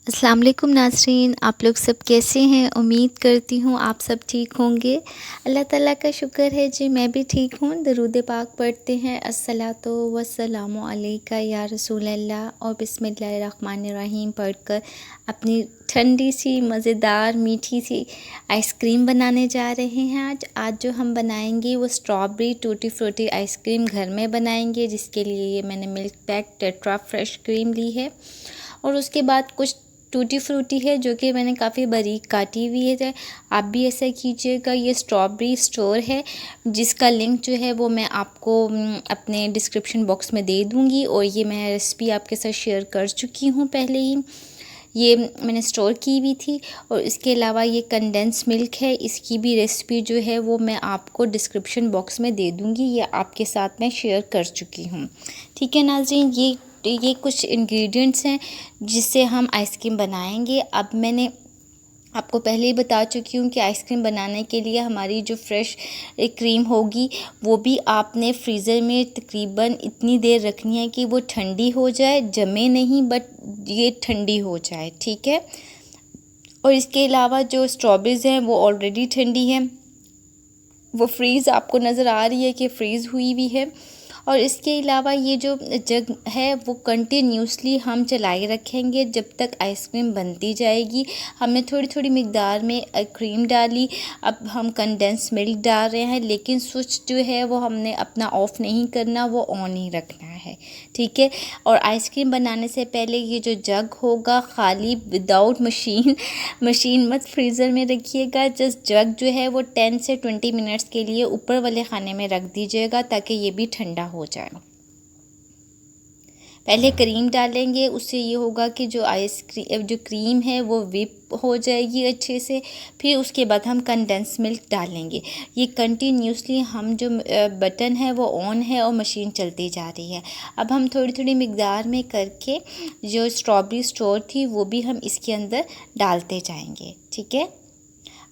अस्सलाम वालेकुम नाज़रीन, आप लोग सब कैसे हैं? उम्मीद करती हूँ आप सब ठीक होंगे। अल्लाह ताला का शुक्र है जी मैं भी ठीक हूँ। दरूद पाक पढ़ते हैं, अस्सलातु वस्सलामु अलैका या रसूल अल्लाह और बिस्मिल्लाहिर्रहमानिर्रहीम पढ़कर अपनी ठंडी सी मज़ेदार मीठी सी आइसक्रीम बनाने जा रहे हैं आज जो हम बनाएंगे वो स्ट्रॉबेरी टूटी फ्रूटी आइसक्रीम घर में बनाएंगे, जिसके लिए ये मैंने milk pack tetra fresh cream ली है और उसके बाद कुछ टूटी फ्रूटी है जो कि मैंने काफ़ी बारीक काटी हुई है। आप भी ऐसा कीजिएगा। ये स्ट्रॉबेरी स्टोर है जिसका लिंक जो है वो मैं आपको अपने डिस्क्रिप्शन बॉक्स में दे दूँगी और ये मैं रेसिपी आपके साथ शेयर कर चुकी हूँ पहले ही। ये मैंने स्टोर की हुई थी और इसके अलावा ये कंडेंस मिल्क है, इसकी भी रेसिपी जो है वो मैं आपको डिस्क्रिप्शन बॉक्स में दे दूँगी। ये आपके साथ मैं शेयर कर चुकी हूँ। ठीक है नाज़रीन, ये कुछ इंग्रेडिएंट्स हैं जिससे हम आइसक्रीम बनाएंगे। अब मैंने आपको पहले ही बता चुकी हूँ कि आइसक्रीम बनाने के लिए हमारी जो फ्रेश क्रीम होगी वो भी आपने फ्रीज़र में तकरीबन इतनी देर रखनी है कि वो ठंडी हो जाए, जमे नहीं बट ये ठंडी हो जाए। ठीक है। और इसके अलावा जो स्ट्रॉबेरीज़ हैं वो ऑलरेडी ठंडी हैं, वो फ्रीज़ आपको नज़र आ रही है कि फ्रीज़ हुई हुई है। और इसके अलावा ये जो जग है वो कंटिन्यूसली हम चलाए रखेंगे जब तक आइसक्रीम बनती जाएगी। हमने थोड़ी थोड़ी मिक़दार में क्रीम डाली, अब हम कंडेंस मिल्क डाल रहे हैं, लेकिन स्विच जो है वो हमने अपना ऑफ़ नहीं करना, वो ऑन ही रखना है। ठीक है। और आइसक्रीम बनाने से पहले ये जो जग होगा खाली विदाउट मशीन मत फ्रीज़र में रखिएगा। जस्ट जग जो है वो 10 से 20 मिनट्स के लिए ऊपर वाले खाने में रख दीजिएगा ताकि ये भी ठंडा हो जाए। पहले क्रीम डालेंगे, उससे ये होगा कि जो क्रीम है वो विप हो जाएगी अच्छे से। फिर उसके बाद हम कंडेंस मिल्क डालेंगे। ये कंटिन्यूसली हम जो बटन है वो ऑन है और मशीन चलती जा रही है। अब हम थोड़ी थोड़ी मिक़दार में करके जो स्ट्रॉबेरी स्टोर थी वो भी हम इसके अंदर डालते जाएंगे। ठीक है।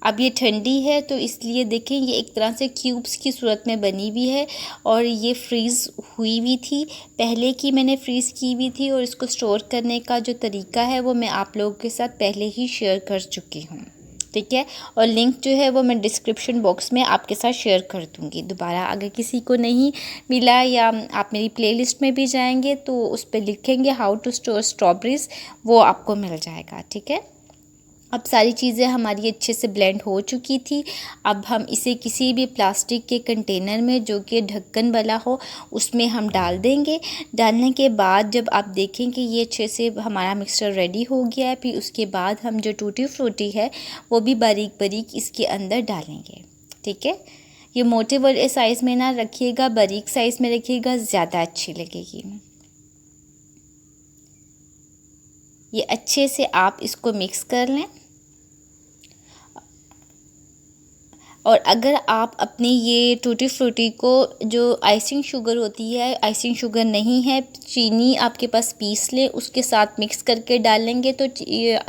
अब ये ठंडी है तो इसलिए देखें ये एक तरह से क्यूब्स की सूरत में बनी हुई है और ये फ्रीज़ हुई हुई थी, पहले की मैंने फ्रीज़ की हुई थी। और इसको स्टोर करने का जो तरीका है वो मैं आप लोगों के साथ पहले ही शेयर कर चुकी हूँ। ठीक है। और लिंक जो है वो मैं डिस्क्रिप्शन बॉक्स में आपके साथ शेयर कर दूँगी दोबारा। अगर किसी को नहीं मिला या आप मेरी प्लेलिस्ट में भी जाएंगे तो उस पर लिखेंगे हाउ टू स्टोर स्ट्रॉबेरीज़, वो आपको मिल जाएगा। ठीक है। अब सारी चीज़ें हमारी अच्छे से ब्लेंड हो चुकी थी। अब हम इसे किसी भी प्लास्टिक के कंटेनर में जो कि ढक्कन वाला हो उसमें हम डाल देंगे। डालने के बाद जब आप देखें कि ये अच्छे से हमारा मिक्सचर रेडी हो गया है, फिर उसके बाद हम जो टूटी फ्रूटी है वो भी बारीक बारीक इसके अंदर डालेंगे। ठीक है। ये मोटे वाले साइज़ में ना रखिएगा, बारीक साइज़ में रखिएगा, ज़्यादा अच्छी लगेगी। ये अच्छे से आप इसको मिक्स कर लें। और अगर आप अपनी ये टूटी फ्रूटी को जो आइसिंग शुगर होती है, आइसिंग शुगर नहीं है, चीनी आपके पास पीस लें, उसके साथ मिक्स करके डालेंगे तो ये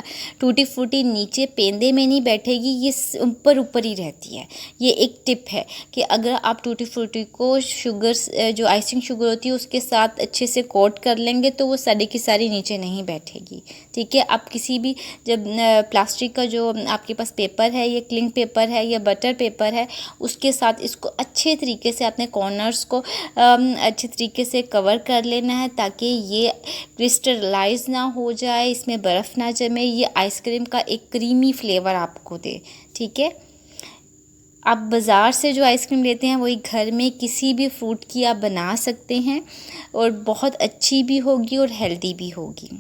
टूटी फ्रूटी नीचे पेंदे में नहीं बैठेगी, ये ऊपर ऊपर ही रहती है। ये एक टिप है कि अगर आप टूटी फ्रूटी को शुगर जो आइसिंग शुगर होती है उसके साथ अच्छे से कोट कर लेंगे तो वो सारी की सारी नीचे नहीं बैठेगी। ठीक है। आप किसी भी जब प्लास्टिक का जो आपके पास पेपर है, या क्लिंग पेपर है या बटर पेपर है, उसके साथ इसको अच्छे तरीके से अपने कॉर्नर्स को अच्छे तरीके से कवर कर लेना है ताकि ये क्रिस्टलाइज ना हो जाए, इसमें बर्फ़ ना जमे, ये आइसक्रीम का एक क्रीमी फ्लेवर आपको दे। ठीक है। आप बाज़ार से जो आइसक्रीम लेते हैं वही घर में किसी भी फ्रूट की आप बना सकते हैं और बहुत अच्छी भी होगी और हेल्दी भी होगी।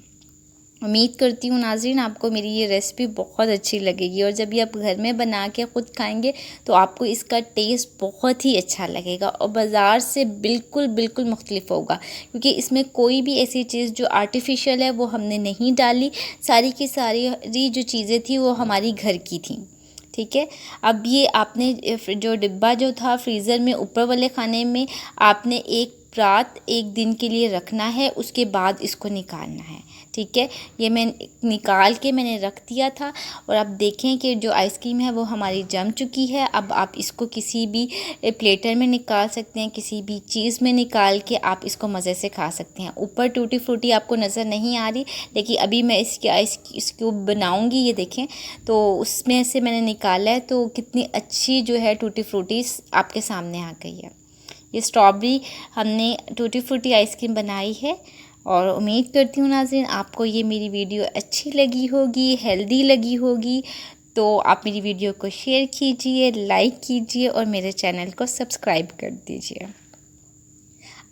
उम्मीद करती हूँ नाज़रीन आपको मेरी ये रेसिपी बहुत अच्छी लगेगी और जब ये आप घर में बना के ख़ुद खाएंगे तो आपको इसका टेस्ट बहुत ही अच्छा लगेगा और बाज़ार से बिल्कुल बिल्कुल मुख्तलिफ होगा, क्योंकि इसमें कोई भी ऐसी चीज़ जो आर्टिफिशियल है वो हमने नहीं डाली। सारी की सारी जो चीज़ें थी वो हमारी घर की थी। ठीक है। अब ये आपने जो डिब्बा जो था फ्रीज़र में ऊपर वाले खाने में आपने एक रात एक दिन के लिए रखना है, उसके बाद इसको निकालना है। ठीक है। ये मैं निकाल के मैंने रख दिया था और अब देखें कि जो आइसक्रीम है वो हमारी जम चुकी है। अब आप इसको किसी भी प्लेटर में निकाल सकते हैं, किसी भी चीज़ में निकाल के आप इसको मज़े से खा सकते हैं। ऊपर टूटी फ्रूटी आपको नज़र नहीं आ रही, लेकिन अभी मैं इसकी आइस क्यूब बनाऊँगी। ये देखें, तो उसमें से मैंने निकाला है, तो कितनी अच्छी जो है टूटी फ्रूटी आपके सामने आ गई है। ये स्ट्रॉबेरी हमने टूटी फ्रूटी आइसक्रीम बनाई है और उम्मीद करती हूँ नाज़रीन आपको ये मेरी वीडियो अच्छी लगी होगी, हेल्दी लगी होगी। तो आप मेरी वीडियो को शेयर कीजिए, लाइक कीजिए और मेरे चैनल को सब्सक्राइब कर दीजिए।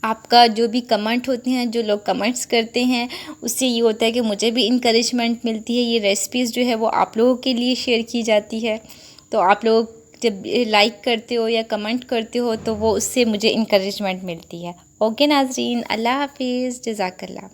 आपका जो भी कमेंट होते हैं, जो लोग कमेंट्स करते हैं, उससे ये होता है कि मुझे भी इंकरेजमेंट मिलती है। ये रेसिपीज़ जो है वो आप लोगों के लिए शेयर की जाती है। तो आप लोग जब लाइक करते हो या कमेंट करते हो तो वो उससे मुझे इंकरेजमेंट मिलती है। ओके नाज़रीन, अल्लाह हाफिज़, जज़ाकल्लाह।